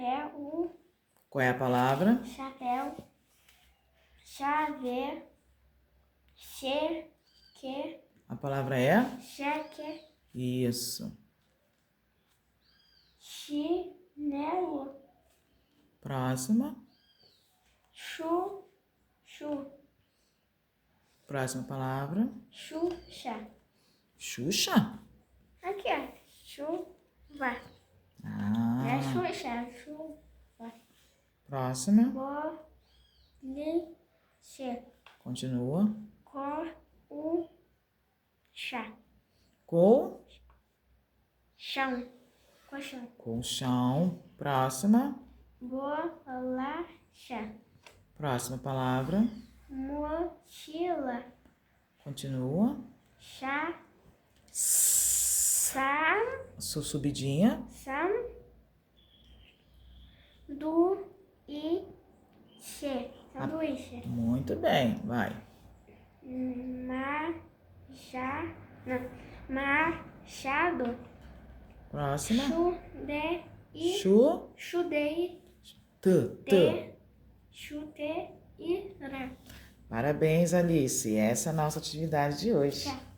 chapéu, Qual é a palavra? chapéu, chave, cheque, A palavra é? cheque, Isso. chinelo, Próxima. chu, Próxima palavra. Xuxa. Xuxa? Aqui, ó. Chuva. É Ah. Xuxa, é chuva. Próxima. Boliche. Continua. Chá. Chão. Colchão. Colchão. Próxima. Bolacha. Próxima palavra. Mochila. Continua. Subidinha. Sanduíche. Muito bem, vai. Machado. Próxima. Chudeira. Chuteira. Parabéns, Alice. Essa é a nossa atividade de hoje. Tchau.